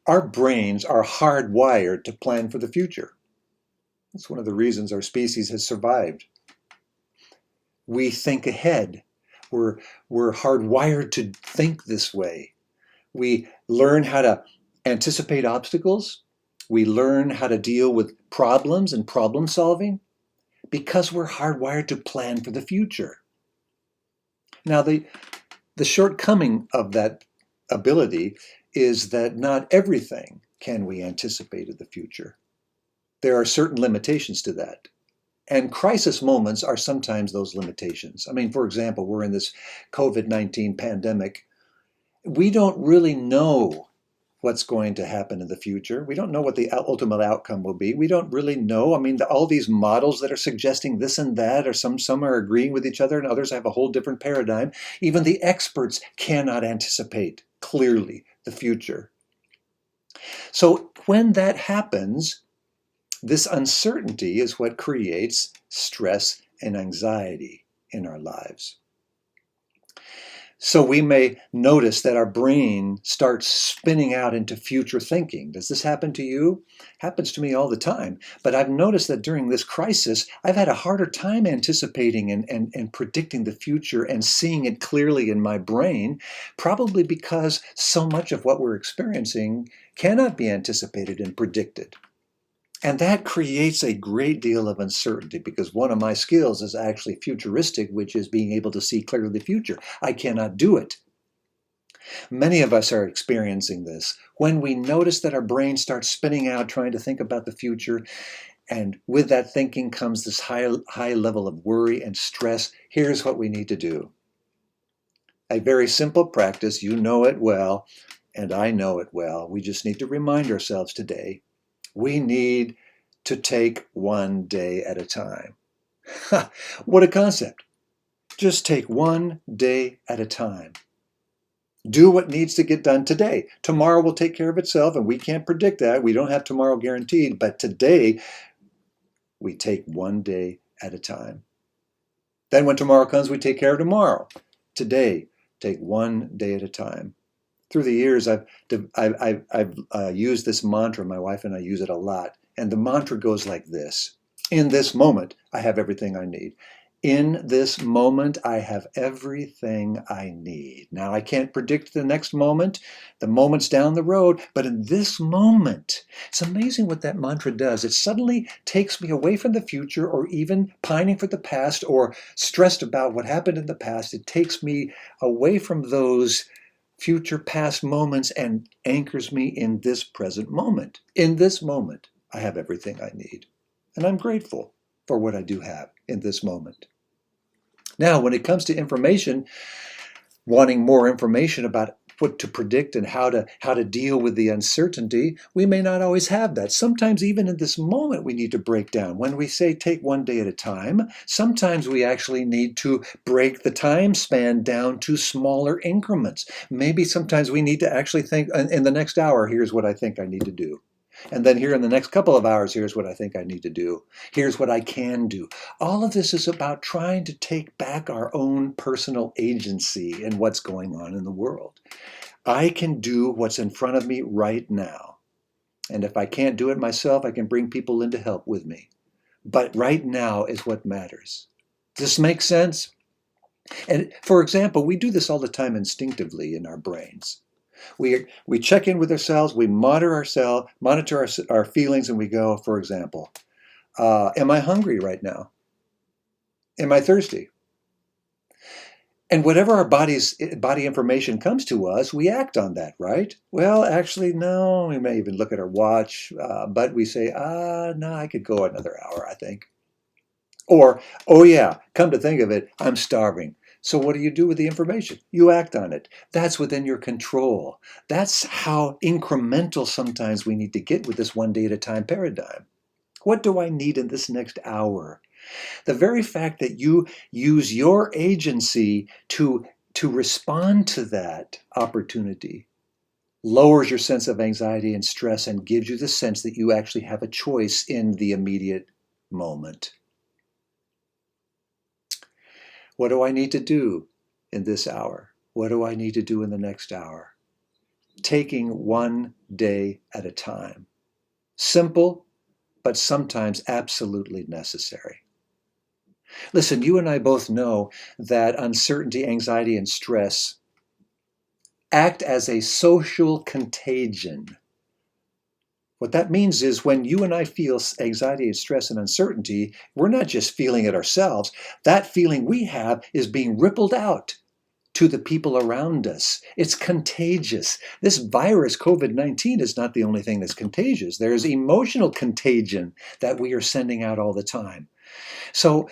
Our brains are hardwired to plan for the future. That's one of the reasons our species has survived. We think ahead. We're, we're hardwired to think this way. We learn how to anticipate obstacles. We learn how to deal with problems and problem solving because we're hardwired to plan for the future. Now, the shortcoming of that ability is that not everything can we anticipate in the future. There are certain limitations to that. And crisis moments are sometimes those limitations. I mean, for example, we're in this COVID-19 pandemic. We don't really know what's going to happen in the future. We don't know what the ultimate outcome will be. We don't really know. I mean, all these models that are suggesting this and that, or some are agreeing with each other and others have a whole different paradigm. Even the experts cannot anticipate clearly the future. So when that happens, this uncertainty is what creates stress and anxiety in our lives. So we may notice that our brain starts spinning out into future thinking. Does this happen to you? Happens to me all the time. But I've noticed that during this crisis, I've had a harder time anticipating and predicting the future and seeing it clearly in my brain, probably because so much of what we're experiencing cannot be anticipated and predicted. And that creates a great deal of uncertainty because one of my skills is actually futuristic, which is being able to see clearly the future. I cannot do it. Many of us are experiencing this. When we notice that our brain starts spinning out trying to think about the future, and with that thinking comes this high level of worry and stress, here's what we need to do. A very simple practice, you know it well, and I know it well. We just need to remind ourselves today. We need to take one day at a time. What a concept. Just take one day at a time. Do what needs to get done today. Tomorrow will take care of itself, and we can't predict that. We don't have tomorrow guaranteed, but today we take one day at a time. Then when tomorrow comes, we take care of tomorrow. Today, take one day at a time. Through the years, I've used this mantra. My wife and I use it a lot. And the mantra goes like this. In this moment, I have everything I need. In this moment, I have everything I need. Now, I can't predict the next moment, the moments down the road, but in this moment, it's amazing what that mantra does. It suddenly takes me away from the future or even pining for the past or stressed about what happened in the past. It takes me away from those future past moments and anchors me in this present moment. In this moment, I have everything I need. And I'm grateful for what I do have in this moment. Now, when it comes to information, wanting more information about what to predict and how to deal with the uncertainty, we may not always have that. Sometimes even in this moment we need to break down. When we say take one day at a time, sometimes we actually need to break the time span down to smaller increments. Maybe sometimes we need to actually think, in the next hour, here's what I think I need to do. And then here in the next couple of hours, here's what I think I need to do. Here's what I can do. All of this is about trying to take back our own personal agency in what's going on in the world. I can do what's in front of me right now. And if I can't do it myself, I can bring people in to help with me. But right now is what matters. Does this make sense? And for example, we do this all the time instinctively in our brains. We check in with ourselves, we monitor our feelings, and we go, for example, am I hungry right now? Am I thirsty? And whatever our body information comes to us, we act on that, right? Well, actually, no. We may even look at our watch, but we say, no, I could go another hour, I think. Or, oh yeah, come to think of it, I'm starving. So what do you do with the information? You act on it. That's within your control. That's how incremental sometimes we need to get with this one day at a time paradigm. What do I need in this next hour? The very fact that you use your agency to respond to that opportunity lowers your sense of anxiety and stress and gives you the sense that you actually have a choice in the immediate moment. What do I need to do in this hour? What do I need to do in the next hour? taking one day at a time. Simple, but sometimes absolutely necessary. Listen, you and I both know that uncertainty, anxiety, and stress act as a social contagion. What that means is when you and I feel anxiety, stress, and uncertainty, we're not just feeling it ourselves. That feeling we have is being rippled out to the people around us. It's contagious. This virus, COVID-19, is not the only thing that's contagious. There's emotional contagion that we are sending out all the time. So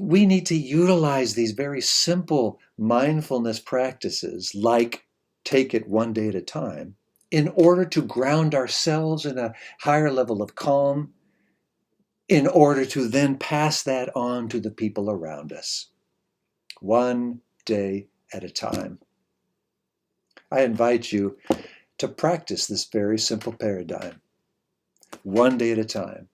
we need to utilize these very simple mindfulness practices, like take it one day at a time, in order to ground ourselves in a higher level of calm, in order to then pass that on to the people around us. One day at a time. I invite you to practice this very simple paradigm, one day at a time.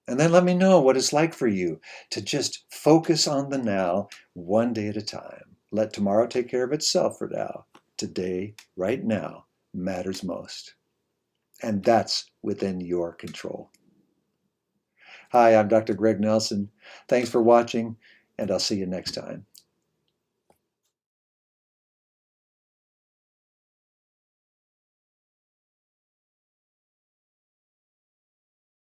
And then let me know what it's like for you to just focus on the now, one day at a time. Let tomorrow take care of itself for now. Today, right now, matters most. And that's within your control. Hi, I'm Dr. Greg Nelson. Thanks for watching, and I'll see you next time.